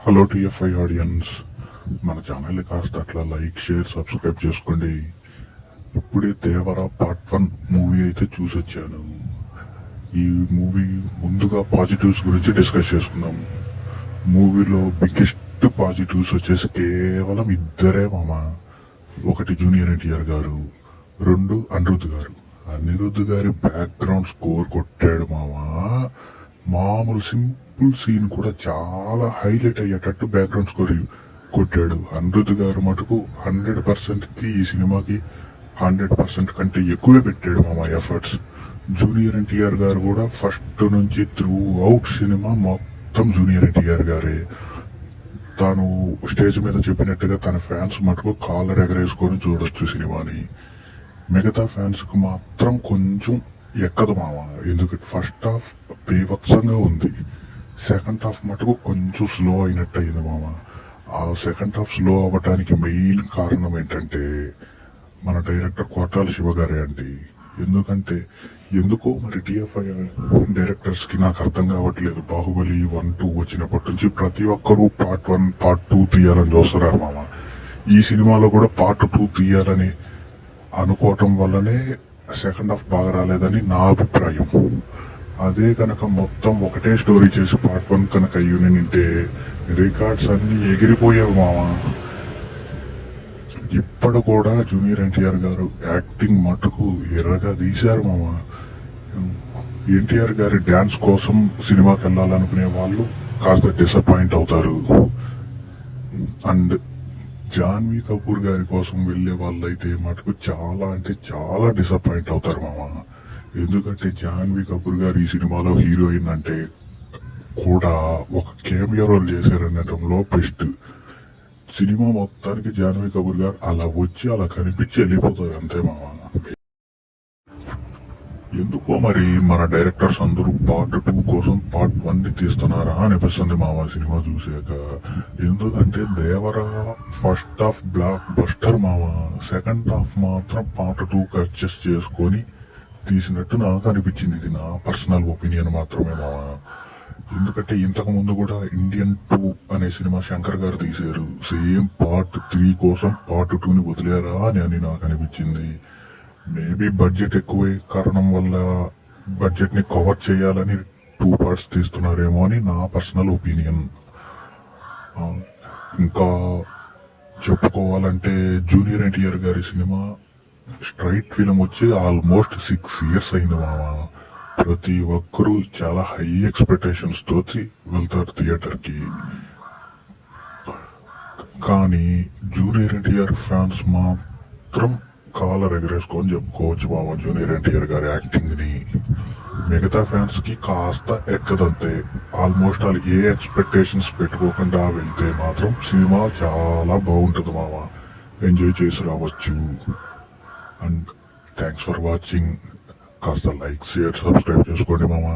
Hello TFI audience, మన channel కాస్త అట్లా లైక్ షేర్ సబ్స్క్రైబ్ చేసుకోండి. ఇప్పుడే దేవరా పార్ట్ 1 మూవీ అయితే చూసొచ్చాను. ఈ మూవీ ముందుగా పాజిటివ్స్ గురించి డిస్కస్ చేసుకుందాం. మూవీలో బిగ్గెస్ట్ పాజిటివ్స్ వచ్చేసి కేవలం ఇద్దరే మామ. ఒకటి జూనియర్ ఎన్టీఆర్ గారు, రెండు అనిరుద్ధ్ గారు. అనిరుద్ధ్ గారి బ్యాక్గ్రౌండ్ స్కోర్ కొట్టాడు మామ. మామూలు సింపుల్ సీన్ కూడా చాలా హైలైట్ అయ్యేటట్టు బ్యాక్గ్రౌండ్ స్కోర్ కొట్టాడు. అనిరుద్ధ్ గారు మటుకు 100%కి ఈ సినిమాకి 100% కంటే ఎక్కువే పెట్టాడు మామ ఎఫర్ట్స్. జూనియర్ ఎన్టీఆర్ గారు కూడా ఫస్ట్ నుంచి త్రూ అవుట్ సినిమా మొత్తం జూనియర్ ఎన్టీఆర్ గారే. తాను స్టేజ్ మీద చెప్పినట్టుగా తన ఫ్యాన్స్ మటుకు కాలర్ ఎగరేసుకొని చూడొచ్చు సినిమాని. మిగతా ఫ్యాన్స్ కు మాత్రం కొంచెం ఎక్కదు మామ. ఎందుకంటే ఫస్ట్ హాఫ్ బీభత్సంగా ఉంది, సెకండ్ హాఫ్ మటుకు కొంచెం స్లో అయినట్టు అయింది మామ. ఆ సెకండ్ హాఫ్ స్లో అవ్వటానికి మెయిన్ కారణం ఏంటంటే మన డైరెక్టర్ కొట్టాల శివ గారే అండి. ఎందుకో మరి టిఎఫ్ఐ డైరెక్టర్స్ కి నాకు అర్థం కావట్లేదు. బాహుబలి 1, 2 వచ్చినప్పటి నుంచి ప్రతి ఒక్కరూ పార్ట్ 1, పార్ట్ 2 తీయాలని చూస్తున్నారు మామ. ఈ సినిమాలో కూడా పార్ట్ 2 తీయాలని అనుకోవటం వల్లనే సెకండ్ హాఫ్ బాగా రాలేదని నా అభిప్రాయం. అదే కనుక మొత్తం ఒకటే స్టోరీ చేసి పార్ట్ 1 కనుక అయ్యునింటే రికార్డ్స్ అన్ని ఎగిరిపోయావు మామ. ఇప్పుడు కూడా జూనియర్ ఎన్టీఆర్ గారు యాక్టింగ్ మటుకు ఎర్రగా తీశారు మామ. ఎన్టీఆర్ గారి డాన్స్ కోసం సినిమాకి వెళ్ళాలనుకునే వాళ్ళు కాస్త డిసప్పాయింట్ అవుతారు. అండ్ జాన్వీ కపూర్ గారి కోసం వెళ్లే వాళ్ళైతే మటుకు చాలా అంటే చాలా డిసప్పాయింట్ అవుతారు మామ. ఎందుకంటే జాన్వీ కపూర్ గారు ఈ సినిమాలో హీరోయిన్ అంటే కూడా ఒక కేమియో రోల్ చేశారనడంలో బెస్ట్. సినిమా మొత్తానికి జాన్వీ కపూర్ గారు అలా వచ్చి అలా కనిపించి వెళ్ళిపోతారు అంతే మామ. ఎందుకో మరి మన డైరెక్టర్స్ అందరూ పార్ట్ 2 కోసం పార్ట్ 1 తీస్తున్నారా అనిపిస్తుంది మామ సినిమా చూసాక. ఎందుకంటే Devara first half block buster మామ, సెకండ్ హాఫ్ మాత్రం పార్ట్ 2కి అడ్జస్ట్ చేసుకొని తీసినట్టు నాకు అనిపించింది. ఇది నా పర్సనల్ ఒపీనియన్ మాత్రమే మామ. ఎందుకంటే ఇంతకు ముందు కూడా ఇండియన్ 2 అనే సినిమా శంకర్ గారు తీశారు. సేమ్ పార్ట్ 3 కోసం పార్ట్ 2ని వదిలేరా అని నాకు అనిపించింది. మేబీ బడ్జెట్ ఎక్కువే కారణం వల్ల బడ్జెట్ ని కవర్ చేయాలని 2 పార్ట్స్ తీస్తున్నారేమో అని నా పర్సనల్ ఒపీనియన్. ఇంకా చెప్పుకోవాలంటే జూనియర్ ఎన్టీఆర్ గారి సినిమా స్ట్రైట్ ఫిలిం వచ్చి ఆల్మోస్ట్ 6 years అయింది మామ. ప్రతి ఒక్కరూ చాలా హై ఎక్స్పెక్టేషన్స్ తో వెళ్తారు థియేటర్ కి. కానీ జూనియర్ ఎన్టీఆర్ ఫ్యాన్స్ మాత్రం కాలర్ ఎగరేసుకొని చెప్పుకోవచ్చు మామ జూనియర్ ఎన్టీఆర్ గారి యాక్టింగ్ ని. మిగతా ఫ్యాన్స్ కి కాస్త ఎక్కదంతే. ఆల్మోస్ట్ వాళ్ళు ఏ ఎక్స్పెక్టేషన్స్ పెట్టుకోకుండా వెళ్తే మాత్రం సినిమా చాలా బాగుంటుంది మామ. ఎంజాయ్ చేసి రావచ్చు. And thanks for watching. కాస్త లైక్ షేర్ సబ్స్క్రైబ్ చేసుకోండి మామ.